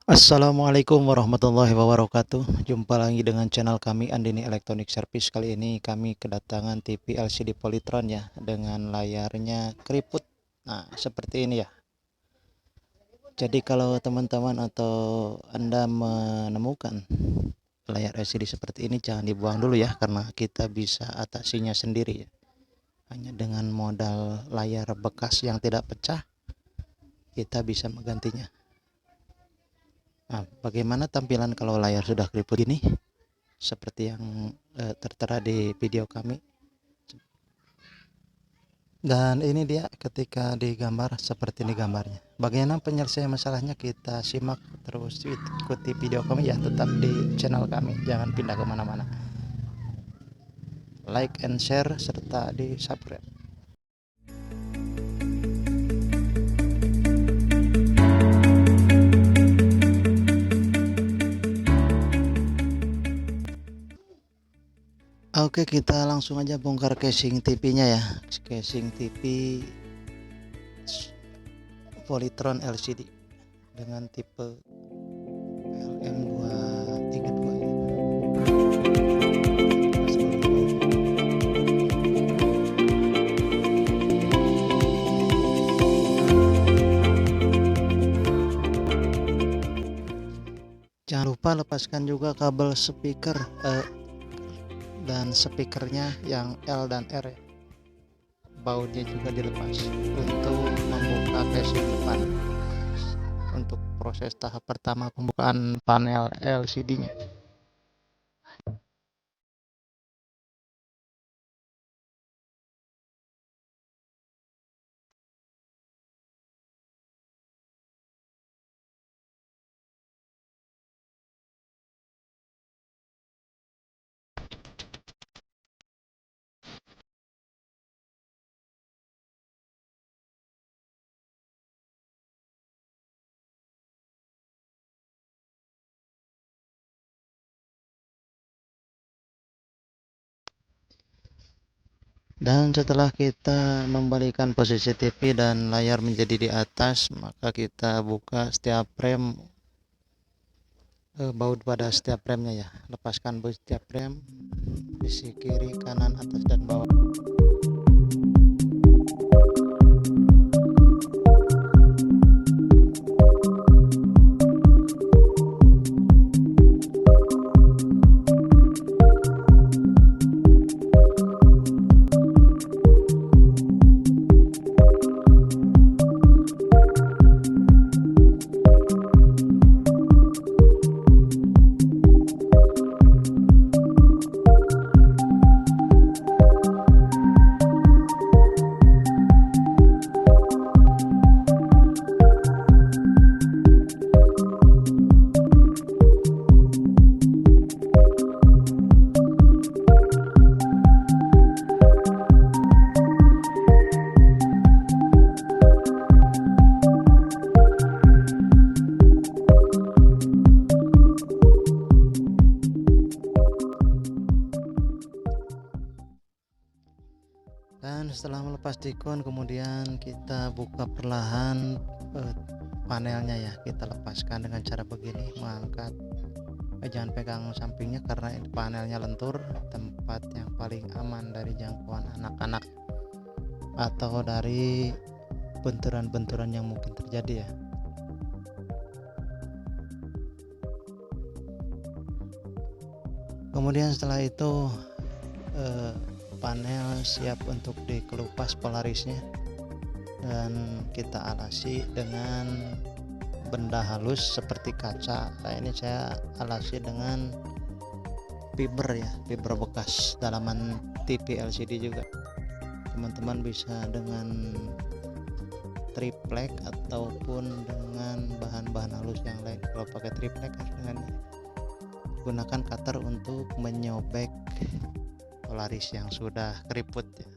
Assalamualaikum warahmatullahi wabarakatuh. Jumpa lagi dengan channel kami Andini Electronic Service. Kali ini kami kedatangan TV LCD Polytron ya, dengan layarnya keriput. Nah, seperti ini ya. Jadi kalau teman-teman atau Anda menemukan layar LCD seperti ini, jangan dibuang dulu ya, karena kita bisa atasinya sendiri ya. Hanya dengan modal layar bekas yang tidak pecah, kita bisa menggantinya. Nah, bagaimana tampilan kalau layar sudah keriput ini? Seperti yang tertera di video kami, dan ini dia ketika digambar seperti ini gambarnya. Bagaimana penyelesaian masalahnya, kita simak terus, ikuti video kami ya, tetap di channel kami, jangan pindah kemana-mana, like and share serta di subscribe. Oke, kita langsung aja bongkar casing TV-nya ya. Casing TV Polytron LCD dengan tipe LM232 ya. Jangan lupa lepaskan juga kabel speaker dan speakernya yang L dan R ya. Bautnya juga dilepas untuk membuka casing depan, untuk proses tahap pertama pembukaan panel LCD-nya. Dan setelah kita membalikan posisi TV dan layar menjadi di atas, maka kita buka setiap frame, baut pada setiap framenya ya. Lepaskan baut setiap frame, sisi kiri, kanan, atas, dan bawah. Dan setelah melepas tikun, kemudian kita buka perlahan panelnya ya. Kita lepaskan dengan cara begini, mengangkat, jangan pegang sampingnya karena panelnya lentur. Tempat yang paling aman dari jangkauan anak-anak atau dari benturan-benturan yang mungkin terjadi ya. Kemudian setelah itu panel siap untuk dikelupas polarisnya, dan kita alasi dengan benda halus seperti kaca. Nah, ini saya alasi dengan fiber ya, fiber bekas dalaman TV LCD juga. Teman-teman bisa dengan triplek ataupun dengan bahan-bahan halus yang lain. Kalau pakai triplek dengan gunakan cutter untuk menyobek polaris yang sudah keriput ya.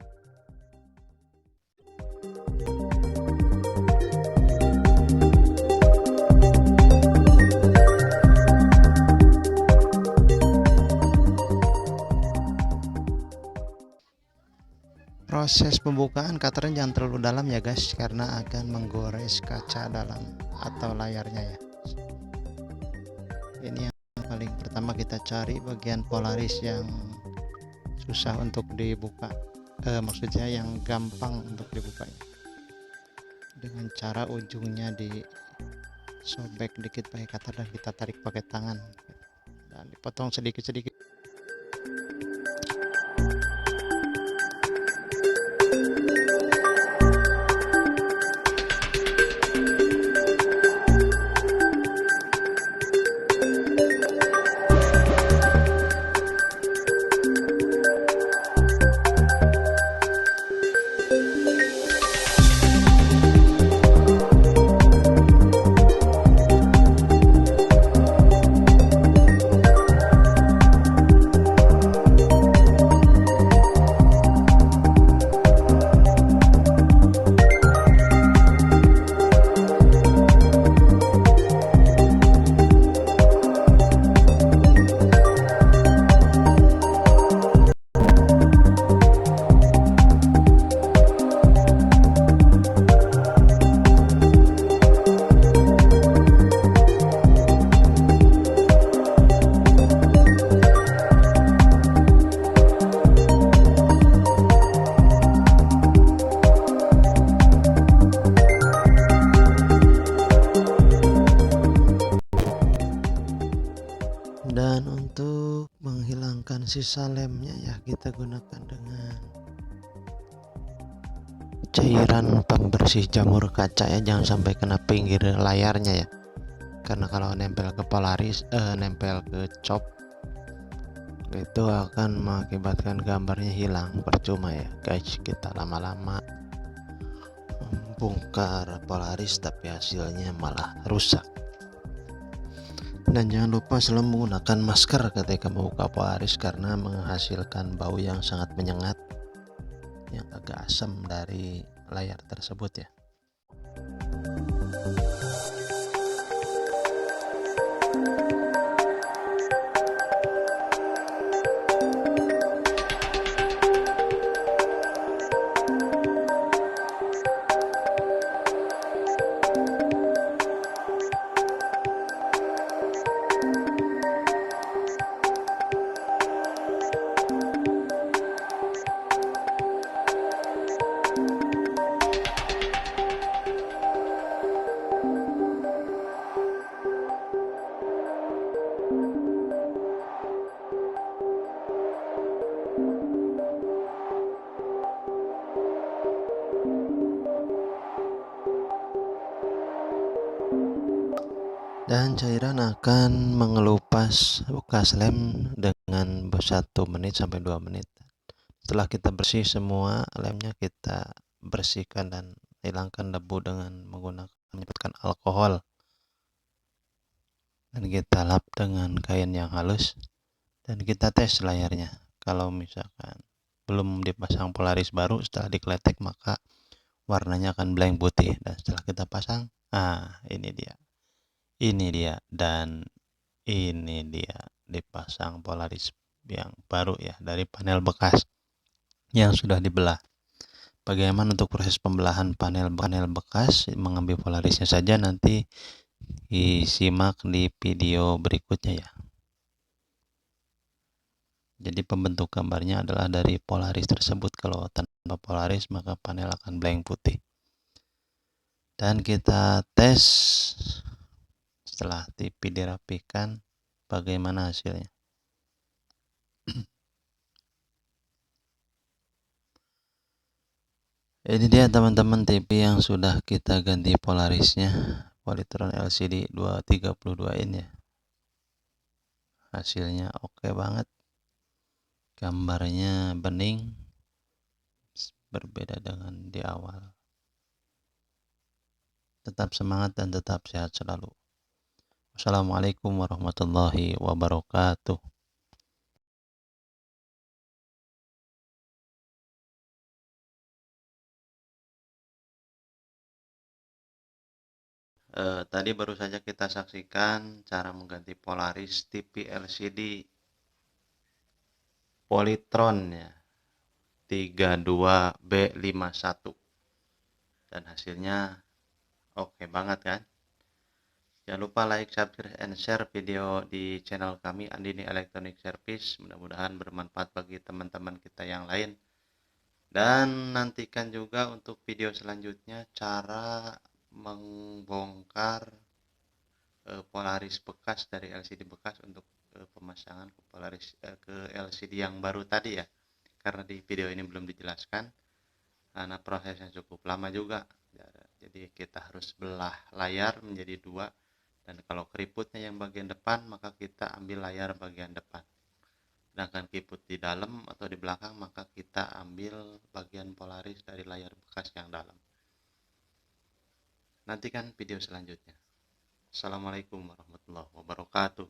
Proses pembukaan cutternya jangan terlalu dalam ya guys, karena akan menggores kaca dalam atau layarnya ya. Ini yang paling pertama, kita cari bagian polaris yang susah untuk dibuka, maksudnya yang gampang untuk dibukanya, dengan cara ujungnya disobek dikit pakai cutter dan kita tarik pakai tangan dan dipotong sedikit-sedikit. Dan untuk menghilangkan sisa lemnya ya, kita gunakan dengan cairan pembersih jamur kaca ya, jangan sampai kena pinggir layarnya ya, karena kalau nempel ke polaris, nempel ke cop itu akan mengakibatkan gambarnya hilang, percuma ya guys, kita lama-lama membongkar polaris tapi hasilnya malah rusak. Dan jangan lupa selalu menggunakan masker ketika membuka polaris karena menghasilkan bau yang sangat menyengat yang agak asam dari layar tersebut ya. Dan cairan akan mengelupas bekas lem dengan 1 menit sampai 2 menit. Setelah kita bersih semua lemnya, kita bersihkan dan hilangkan debu dengan menyemprotkan alkohol. Dan kita lap dengan kain yang halus dan kita tes layarnya. Kalau misalkan belum dipasang polaris baru, setelah dikletek maka warnanya akan blank putih. Dan setelah kita pasang, ini dia dan ini dia dipasang polaris yang baru ya, dari panel bekas yang sudah dibelah. Bagaimana untuk proses pembelahan panel bekas, mengambil polarisnya saja nanti disimak di video berikutnya ya. Jadi pembentuk gambarnya adalah dari polaris tersebut. Kalau tanpa polaris maka panel akan blank putih. Dan kita tes setelah TV dirapikan bagaimana hasilnya. Ini dia teman-teman TV yang sudah kita ganti polarisnya, Polytron LCD 232 in ya. Hasilnya oke banget, gambarnya bening, berbeda dengan di awal. Tetap semangat dan tetap sehat selalu. Wassalamualaikum warahmatullahi wabarakatuh. Tadi baru saja kita saksikan cara mengganti polaris TV LCD Polytron ya, 32B51, dan hasilnya oke banget kan. Jangan lupa like, subscribe, and share video di channel kami Andini Electronic Service. Mudah-mudahan bermanfaat bagi teman-teman kita yang lain. Dan nantikan juga untuk video selanjutnya cara membongkar Polaris bekas dari LCD bekas untuk pemasangan ke Polaris ke LCD yang baru tadi ya. Karena di video ini belum dijelaskan, karena prosesnya cukup lama juga. Jadi kita harus belah layar menjadi dua, dan kalau keriputnya yang bagian depan maka kita ambil layar bagian depan, sedangkan keriput di dalam atau di belakang maka kita ambil bagian Polaris dari layar bekas yang dalam. Nantikan video selanjutnya. Assalamualaikum warahmatullahi wabarakatuh.